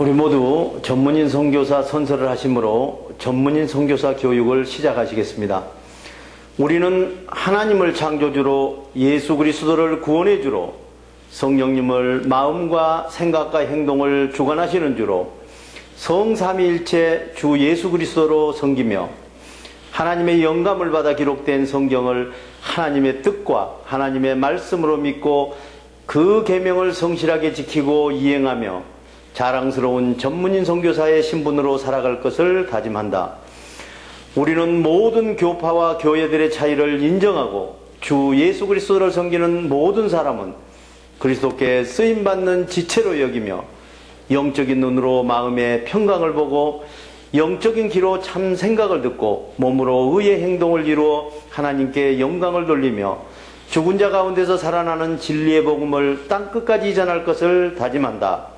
우리 모두 전문인 선교사 선서를 하심으로 전문인 선교사 교육을 시작하시겠습니다. 우리는 하나님을 창조주로 예수 그리스도를 구원해주로 성령님을 마음과 생각과 행동을 주관하시는 주로 성삼위일체 주 예수 그리스도로 섬기며 하나님의 영감을 받아 기록된 성경을 하나님의 뜻과 하나님의 말씀으로 믿고 그 계명을 성실하게 지키고 이행하며 자랑스러운 전문인 선교사의 신분으로 살아갈 것을 다짐한다. 우리는 모든 교파와 교회들의 차이를 인정하고 주 예수 그리스도를 섬기는 모든 사람은 그리스도께 쓰임받는 지체로 여기며 영적인 눈으로 마음의 평강을 보고 영적인 귀로 참 생각을 듣고 몸으로 의의 행동을 이루어 하나님께 영광을 돌리며 죽은 자 가운데서 살아나는 진리의 복음을 땅끝까지 전할 것을 다짐한다.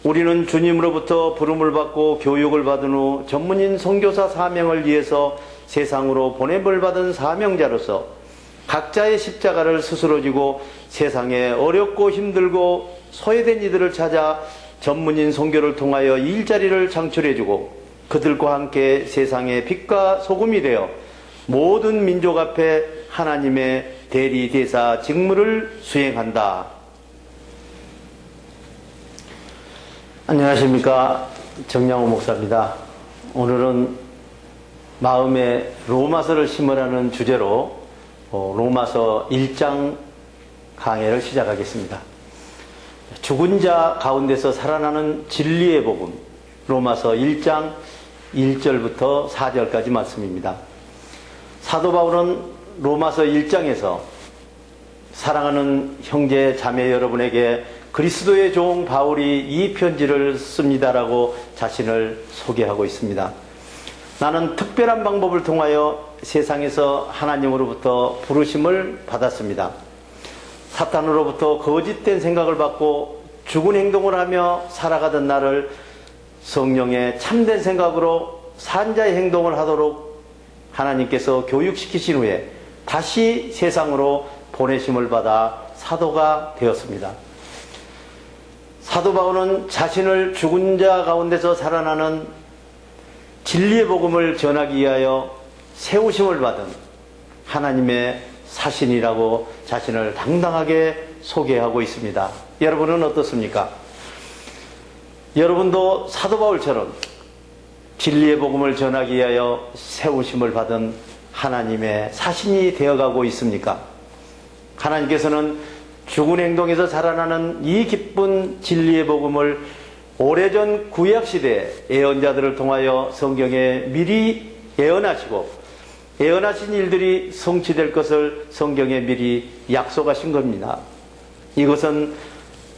우리는 주님으로부터 부름을 받고 교육을 받은 후 전문인 선교사 사명을 위해서 세상으로 보냄을 받은 사명자로서 각자의 십자가를 스스로 지고 세상에 어렵고 힘들고 소외된 이들을 찾아 전문인 선교를 통하여 일자리를 창출해주고 그들과 함께 세상의 빛과 소금이 되어 모든 민족 앞에 하나님의 대리대사 직무를 수행한다. 안녕하십니까. 정양호 목사입니다. 오늘은 마음에 로마서를 심으라는 주제로 로마서 1장 강해를 시작하겠습니다. 죽은 자 가운데서 살아나는 진리의 복음, 로마서 1장 1절부터 4절까지 말씀입니다. 사도 바울은 로마서 1장에서 사랑하는 형제 자매 여러분에게 그리스도의 종 바울이 이 편지를 씁니다라고 자신을 소개하고 있습니다. 나는 특별한 방법을 통하여 세상에서 하나님으로부터 부르심을 받았습니다. 사탄으로부터 거짓된 생각을 받고 죽은 행동을 하며 살아가던 나를 성령의 참된 생각으로 산자의 행동을 하도록 하나님께서 교육시키신 후에 다시 세상으로 보내심을 받아 사도가 되었습니다. 사도 바울은 자신을 죽은 자 가운데서 살아나는 진리의 복음을 전하기 위하여 세우심을 받은 하나님의 사신이라고 자신을 당당하게 소개하고 있습니다. 여러분은 어떻습니까? 여러분도 사도 바울처럼 진리의 복음을 전하기 위하여 세우심을 받은 하나님의 사신이 되어가고 있습니까? 하나님께서는 죽은 행동에서 살아나는 이 기쁜 진리의 복음을 오래전 구약시대 예언자들을 통하여 성경에 미리 예언하시고 예언하신 일들이 성취될 것을 성경에 미리 약속하신 겁니다. 이것은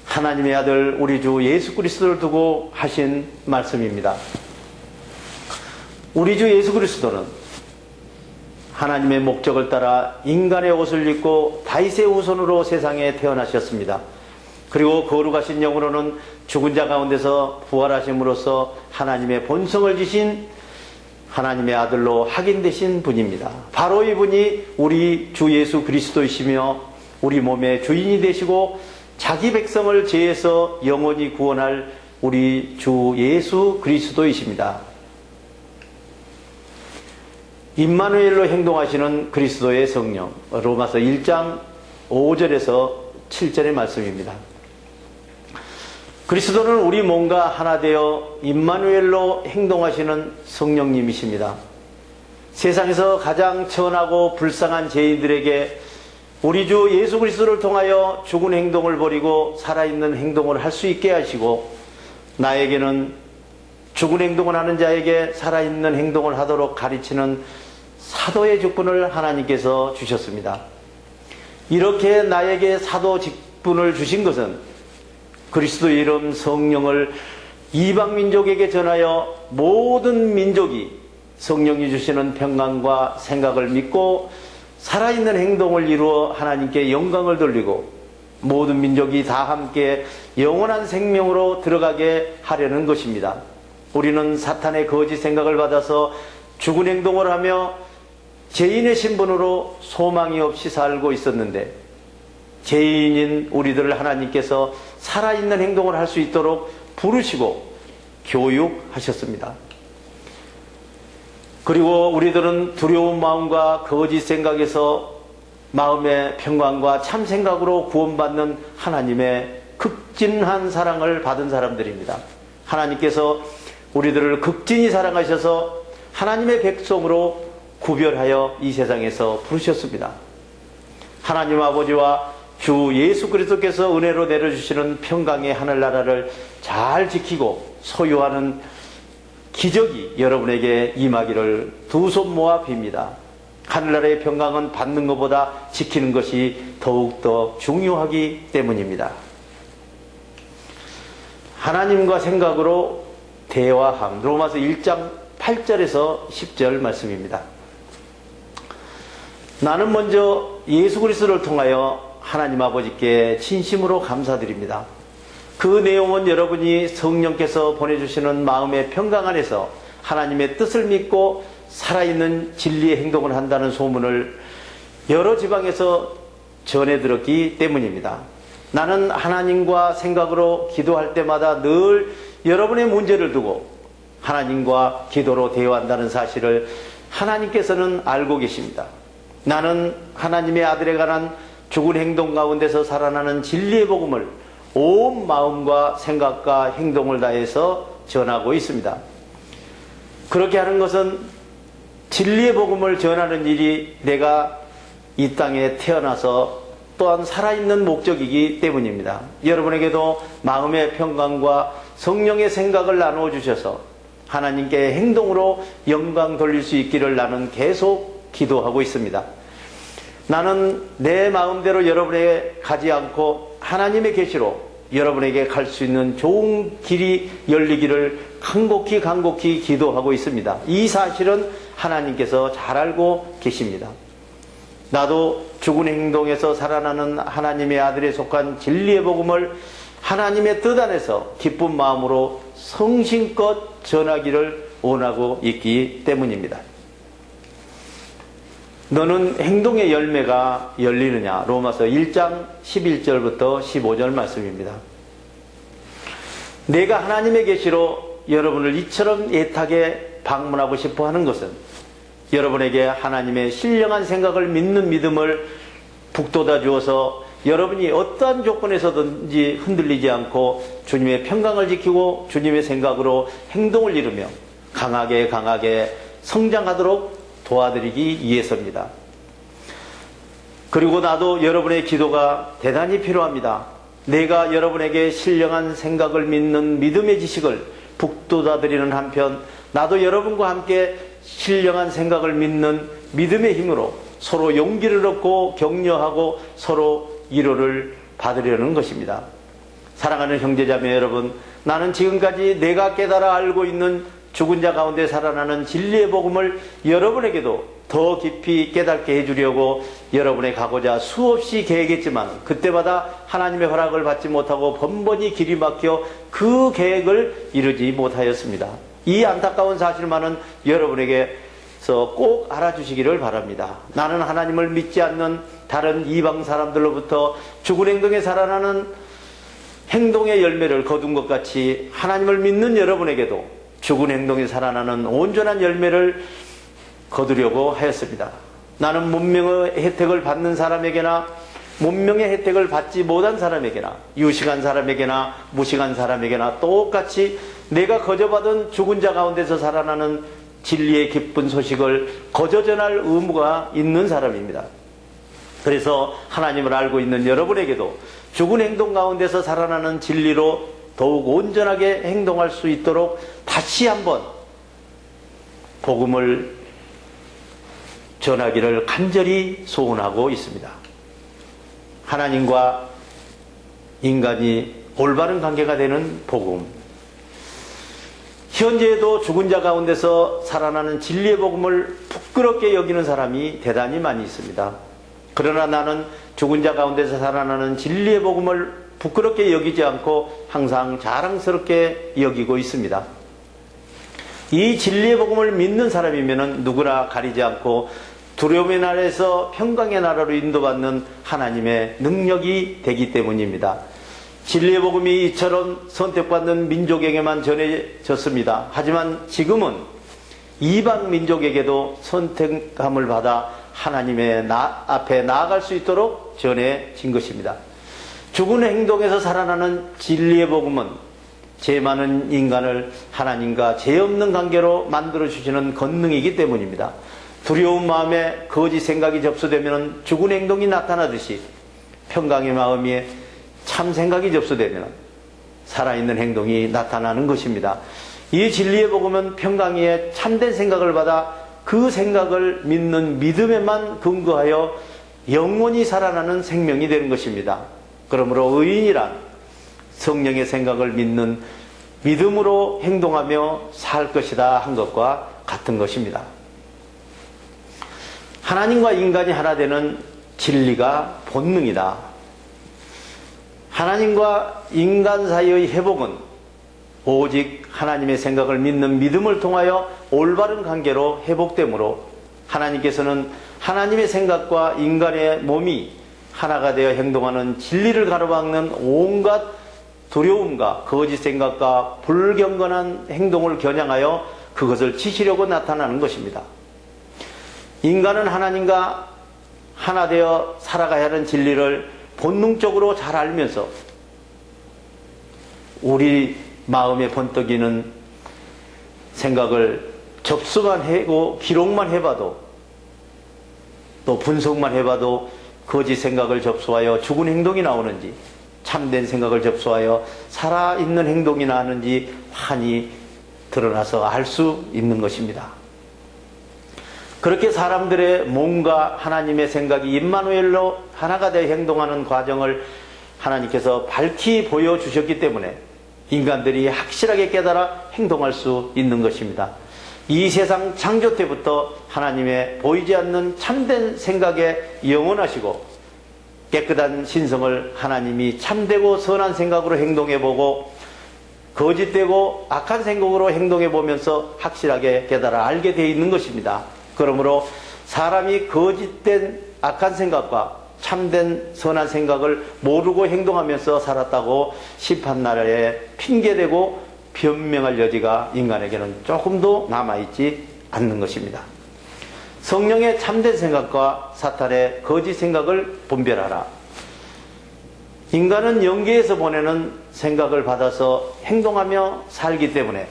하나님의 아들 우리 주 예수 그리스도를 두고 하신 말씀입니다. 우리 주 예수 그리스도는 하나님의 목적을 따라 인간의 옷을 입고 다윗의 후손으로 세상에 태어나셨습니다. 그리고 거룩하신 영으로는 죽은 자 가운데서 부활하심으로써 하나님의 본성을 지신 하나님의 아들로 확인되신 분입니다. 바로 이분이 우리 주 예수 그리스도이시며 우리 몸의 주인이 되시고 자기 백성을 죄에서 영원히 구원할 우리 주 예수 그리스도이십니다. 임마누엘로 행동하시는 그리스도의 성령, 로마서 1장 5절에서 7절의 말씀입니다. 그리스도는 우리 몸과 하나 되어 임마누엘로 행동하시는 성령님이십니다. 세상에서 가장 천하고 불쌍한 죄인들에게 우리 주 예수 그리스도를 통하여 죽은 행동을 버리고 살아있는 행동을 할 수 있게 하시고 나에게는 죽은 행동을 하는 자에게 살아있는 행동을 하도록 가르치는 사도의 직분을 하나님께서 주셨습니다. 이렇게 나에게 사도 직분을 주신 것은 그리스도의 이름 성령을 이방 민족에게 전하여 모든 민족이 성령이 주시는 평강과 생각을 믿고 살아있는 행동을 이루어 하나님께 영광을 돌리고 모든 민족이 다 함께 영원한 생명으로 들어가게 하려는 것입니다. 우리는 사탄의 거짓 생각을 받아서 죽은 행동을 하며 죄인의 신분으로 소망이 없이 살고 있었는데 죄인인 우리들을 하나님께서 살아있는 행동을 할 수 있도록 부르시고 교육하셨습니다. 그리고 우리들은 두려운 마음과 거짓 생각에서 마음의 평강과 참 생각으로 구원받는 하나님의 극진한 사랑을 받은 사람들입니다. 하나님께서 우리들을 극진히 사랑하셔서 하나님의 백성으로 구별하여 이 세상에서 부르셨습니다. 하나님 아버지와 주 예수 그리스도께서 은혜로 내려주시는 평강의 하늘나라를 잘 지키고 소유하는 기적이 여러분에게 임하기를 두 손 모아 빕니다. 하늘나라의 평강은 받는 것보다 지키는 것이 더욱더 중요하기 때문입니다. 하나님과 생각으로 대화함. 로마서 1장 8절에서 10절 말씀입니다. 나는 먼저 예수 그리스도를 통하여 하나님 아버지께 진심으로 감사드립니다. 그 내용은 여러분이 성령께서 보내주시는 마음의 평강 안에서 하나님의 뜻을 믿고 살아있는 진리의 행동을 한다는 소문을 여러 지방에서 전해 들었기 때문입니다. 나는 하나님과 생각으로 기도할 때마다 늘 여러분의 문제를 두고 하나님과 기도로 대화한다는 사실을 하나님께서는 알고 계십니다. 나는 하나님의 아들에 관한 죽은 행동 가운데서 살아나는 진리의 복음을 온 마음과 생각과 행동을 다해서 전하고 있습니다. 그렇게 하는 것은 진리의 복음을 전하는 일이 내가 이 땅에 태어나서 또한 살아있는 목적이기 때문입니다. 여러분에게도 마음의 평강과 성령의 생각을 나누어 주셔서 하나님께 행동으로 영광 돌릴 수 있기를 나는 계속 기도하고 있습니다. 나는 내 마음대로 여러분에게 가지 않고 하나님의 계시로 여러분에게 갈 수 있는 좋은 길이 열리기를 간곡히 기도하고 있습니다. 이 사실은 하나님께서 잘 알고 계십니다. 나도 죽은 행동에서 살아나는 하나님의 아들에 속한 진리의 복음을 하나님의 뜻 안에서 기쁜 마음으로 성심껏 전하기를 원하고 있기 때문입니다. 너는 행동의 열매가 열리느냐? 로마서 1장 11절부터 15절 말씀입니다. 내가 하나님의 계시로 여러분을 이처럼 애타게 방문하고 싶어 하는 것은 여러분에게 하나님의 신령한 생각을 믿는 믿음을 북돋아 주어서 여러분이 어떠한 조건에서든지 흔들리지 않고 주님의 평강을 지키고 주님의 생각으로 행동을 이루며 강하게 성장하도록 도와드리기 위해서입니다. 그리고 나도 여러분의 기도가 대단히 필요합니다. 내가 여러분에게 신령한 생각을 믿는 믿음의 지식을 북돋아드리는 한편 나도 여러분과 함께 신령한 생각을 믿는 믿음의 힘으로 서로 용기를 얻고 격려하고 서로 위로를 받으려는 것입니다. 사랑하는 형제자매 여러분, 나는 지금까지 내가 깨달아 알고 있는 죽은 자 가운데 살아나는 진리의 복음을 여러분에게도 더 깊이 깨닫게 해주려고 여러분의 가고자 수없이 계획했지만 그때마다 하나님의 허락을 받지 못하고 번번이 길이 막혀 그 계획을 이루지 못하였습니다. 이 안타까운 사실만은 여러분에게서 꼭 알아주시기를 바랍니다. 나는 하나님을 믿지 않는 다른 이방 사람들로부터 죽은 행동에 살아나는 행동의 열매를 거둔 것 같이 하나님을 믿는 여러분에게도 죽은 행동에 살아나는 온전한 열매를 거두려고 하였습니다. 나는 문명의 혜택을 받는 사람에게나 문명의 혜택을 받지 못한 사람에게나 유식한 사람에게나 무식한 사람에게나 똑같이 내가 거저받은 죽은 자 가운데서 살아나는 진리의 기쁜 소식을 거저 전할 의무가 있는 사람입니다. 그래서 하나님을 알고 있는 여러분에게도 죽은 행동 가운데서 살아나는 진리로 더욱 온전하게 행동할 수 있도록 다시 한번 복음을 전하기를 간절히 소원하고 있습니다. 하나님과 인간이 올바른 관계가 되는 복음. 현재에도 죽은 자 가운데서 살아나는 진리의 복음을 부끄럽게 여기는 사람이 대단히 많이 있습니다. 그러나 나는 죽은 자 가운데서 살아나는 진리의 복음을 부끄럽게 여기지 않고 항상 자랑스럽게 여기고 있습니다. 이 진리의 복음을 믿는 사람이면 누구나 가리지 않고 두려움의 나라에서 평강의 나라로 인도받는 하나님의 능력이 되기 때문입니다. 진리의 복음이 이처럼 선택받는 민족에게만 전해졌습니다. 하지만 지금은 이방 민족에게도 선택함을 받아 하나님의 앞에 나아갈 수 있도록 전해진 것입니다. 죽은 행동에서 살아나는 진리의 복음은 죄 많은 인간을 하나님과 죄 없는 관계로 만들어주시는 권능이기 때문입니다. 두려운 마음에 거짓 생각이 접수되면 죽은 행동이 나타나듯이 평강의 마음에 참 생각이 접수되면 살아있는 행동이 나타나는 것입니다. 이 진리의 복음은 평강의 참된 생각을 받아 그 생각을 믿는 믿음에만 근거하여 영원히 살아나는 생명이 되는 것입니다. 그러므로 의인이란 성령의 생각을 믿는 믿음으로 행동하며 살 것이다 한 것과 같은 것입니다. 하나님과 인간이 하나 되는 진리가 본능이다. 하나님과 인간 사이의 회복은 오직 하나님의 생각을 믿는 믿음을 통하여 올바른 관계로 회복되므로 하나님께서는 하나님의 생각과 인간의 몸이 하나가 되어 행동하는 진리를 가로막는 온갖 두려움과 거짓 생각과 불경건한 행동을 겨냥하여 그것을 지시려고 나타나는 것입니다. 인간은 하나님과 하나 되어 살아가야 하는 진리를 본능적으로 잘 알면서 우리 마음에 번뜩이는 생각을 접수만 하고 기록만 해봐도 또 분석만 해봐도 거짓 생각을 접수하여 죽은 행동이 나오는지 참된 생각을 접수하여 살아있는 행동이 나는지 환히 드러나서 알 수 있는 것입니다. 그렇게 사람들의 몸과 하나님의 생각이 임마누엘로 하나가 되어 행동하는 과정을 하나님께서 밝히 보여주셨기 때문에 인간들이 확실하게 깨달아 행동할 수 있는 것입니다. 이 세상 창조 때부터 하나님의 보이지 않는 참된 생각에 영원하시고 깨끗한 신성을 하나님이 참되고 선한 생각으로 행동해보고 거짓되고 악한 생각으로 행동해보면서 확실하게 깨달아 알게 되어 있는 것입니다. 그러므로 사람이 거짓된 악한 생각과 참된 선한 생각을 모르고 행동하면서 살았다고 심판날에 핑계대고 변명할 여지가 인간에게는 조금도 남아있지 않는 것입니다. 성령의 참된 생각과 사탄의 거짓 생각을 분별하라. 인간은 영계에서 보내는 생각을 받아서 행동하며 살기 때문에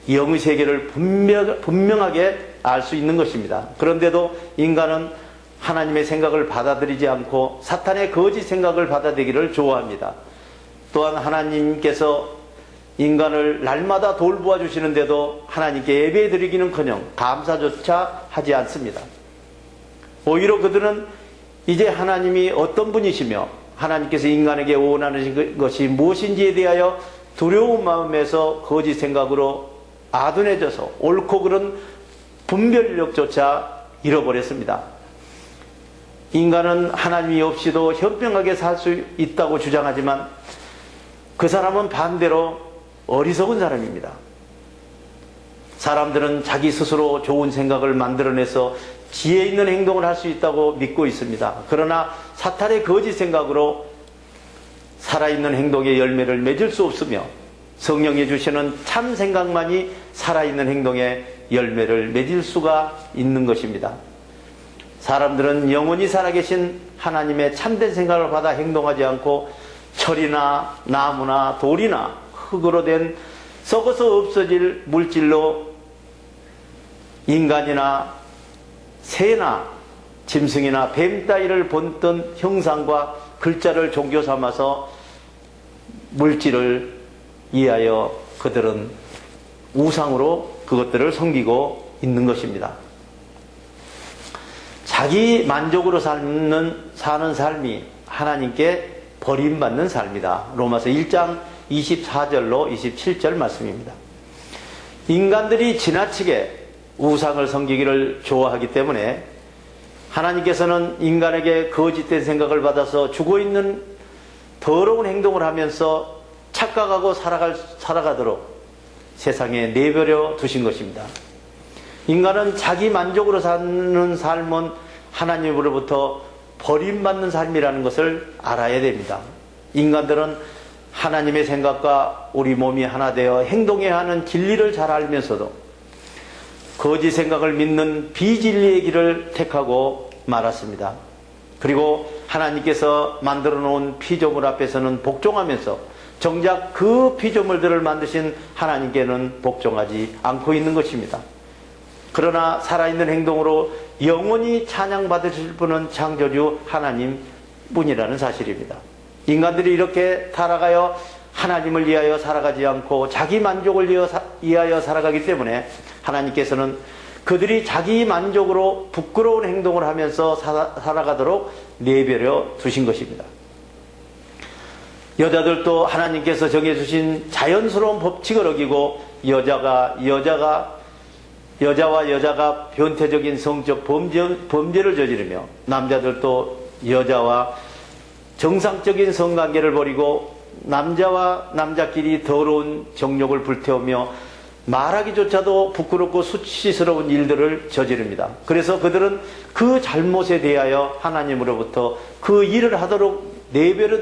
영의 세계를 분명하게 알 수 있는 것입니다. 그런데도 인간은 하나님의 생각을 받아들이지 않고 사탄의 거짓 생각을 받아들이기를 좋아합니다. 또한 하나님께서 인간을 날마다 돌보아 주시는데도 하나님께 예배 드리기는커녕 감사조차 하지 않습니다. 오히려 그들은 이제 하나님이 어떤 분이시며 하나님께서 인간에게 원하는 것이 무엇인지에 대하여 두려운 마음에서 거짓 생각으로 아둔해져서 옳고 그른 분별력조차 잃어버렸습니다. 인간은 하나님이 없이도 현명하게 살 수 있다고 주장하지만 그 사람은 반대로 어리석은 사람입니다. 사람들은 자기 스스로 좋은 생각을 만들어내서 지혜 있는 행동을 할 수 있다고 믿고 있습니다. 그러나 사탄의 거짓 생각으로 살아있는 행동의 열매를 맺을 수 없으며 성령이 주시는 참 생각만이 살아있는 행동의 열매를 맺을 수가 있는 것입니다. 사람들은 영원히 살아계신 하나님의 참된 생각을 받아 행동하지 않고 철이나 나무나 돌이나 흙으로 된 썩어서 없어질 물질로 인간이나 새나 짐승이나 뱀 따위를 본뜬 형상과 글자를 종교 삼아서 물질을 이하여 그들은 우상으로 그것들을 섬기고 있는 것입니다. 자기 만족으로 사는 삶이 하나님께 버림받는 삶이다. 로마서 1장 24절로 27절 말씀입니다. 인간들이 지나치게 우상을 섬기기를 좋아하기 때문에 하나님께서는 인간에게 거짓된 생각을 받아서 죽어있는 더러운 행동을 하면서 착각하고 살아가도록 세상에 내버려 두신 것입니다. 인간은 자기 만족으로 사는 삶은 하나님으로부터 버림받는 삶이라는 것을 알아야 됩니다. 인간들은 하나님의 생각과 우리 몸이 하나 되어 행동해야 하는 진리를 잘 알면서도 거짓 생각을 믿는 비진리의 길을 택하고 말았습니다. 그리고 하나님께서 만들어 놓은 피조물 앞에서는 복종하면서 정작 그 피조물들을 만드신 하나님께는 복종하지 않고 있는 것입니다. 그러나 살아있는 행동으로 영원히 찬양받으실 분은 창조주 하나님 뿐이라는 사실입니다. 인간들이 이렇게 타락하여 하나님을 위하여 살아가지 않고 자기 만족을 위하여 살아가기 때문에 하나님께서는 그들이 자기 만족으로 부끄러운 행동을 하면서 살아가도록 내버려 두신 것입니다. 여자들도 하나님께서 정해주신 자연스러운 법칙을 어기고 여자와 여자가 변태적인 성적 범죄를 저지르며 남자들도 여자와 정상적인 성관계를 벌이고 남자와 남자끼리 더러운 정욕을 불태우며 말하기조차도 부끄럽고 수치스러운 일들을 저지릅니다. 그래서 그들은 그 잘못에 대하여 하나님으로부터 그 일을 하도록 내버려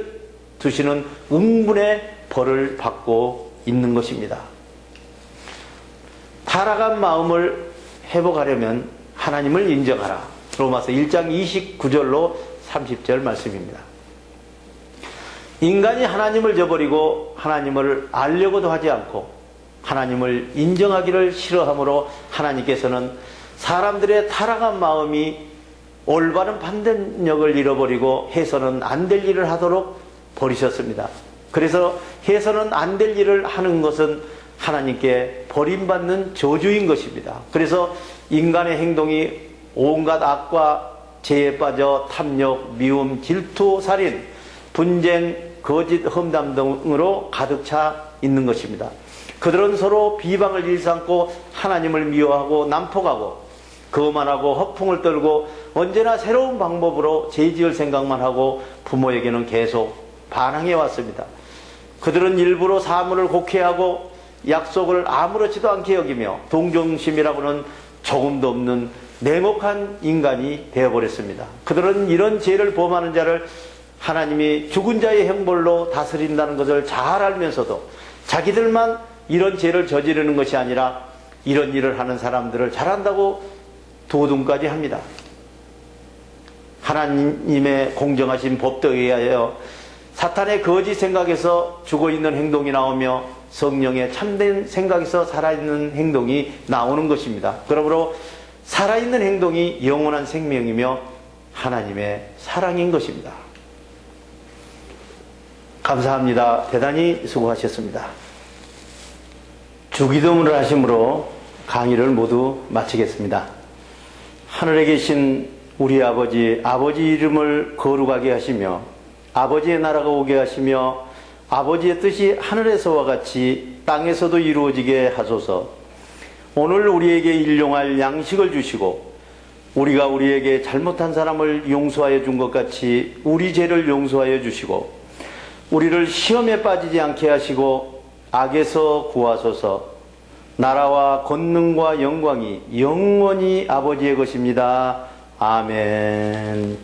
두시는 응분의 벌을 받고 있는 것입니다. 타락한 마음을 회복하려면 하나님을 인정하라. 로마서 1장 29절로 30절 말씀입니다. 인간이 하나님을 저버리고 하나님을 알려고도 하지 않고 하나님을 인정하기를 싫어하므로 하나님께서는 사람들의 타락한 마음이 올바른 판단력을 잃어버리고 해서는 안 될 일을 하도록 버리셨습니다. 그래서 해서는 안 될 일을 하는 것은 하나님께 버림받는 저주인 것입니다. 그래서 인간의 행동이 온갖 악과 죄에 빠져 탐욕, 미움, 질투, 살인, 분쟁, 거짓, 험담 등으로 가득 차 있는 것입니다. 그들은 서로 비방을 일삼고 하나님을 미워하고 난폭하고 거만하고 허풍을 떨고 언제나 새로운 방법으로 죄지을 생각만 하고 부모에게는 계속 반항해 왔습니다. 그들은 일부러 사물을 곡해하고 약속을 아무렇지도 않게 여기며 동정심이라고는 조금도 없는 냉혹한 인간이 되어버렸습니다. 그들은 이런 죄를 범하는 자를 하나님이 죽은 자의 형벌로 다스린다는 것을 잘 알면서도 자기들만 이런 죄를 저지르는 것이 아니라 이런 일을 하는 사람들을 잘한다고 도둠까지 합니다. 하나님의 공정하신 법도에 의하여 사탄의 거짓 생각에서 죽어있는 행동이 나오며 성령의 참된 생각에서 살아있는 행동이 나오는 것입니다. 그러므로 살아있는 행동이 영원한 생명이며 하나님의 사랑인 것입니다. 감사합니다. 대단히 수고하셨습니다. 주기도문을 하심으로 강의를 모두 마치겠습니다. 하늘에 계신 우리 아버지 이름을 거룩하게 하시며 아버지의 나라가 오게 하시며 아버지의 뜻이 하늘에서와 같이 땅에서도 이루어지게 하소서. 오늘 우리에게 일용할 양식을 주시고 우리가 우리에게 잘못한 사람을 용서하여 준 것 같이 우리 죄를 용서하여 주시고 우리를 시험에 빠지지 않게 하시고 악에서 구하소서. 나라와 권능과 영광이 영원히 아버지의 것입니다. 아멘.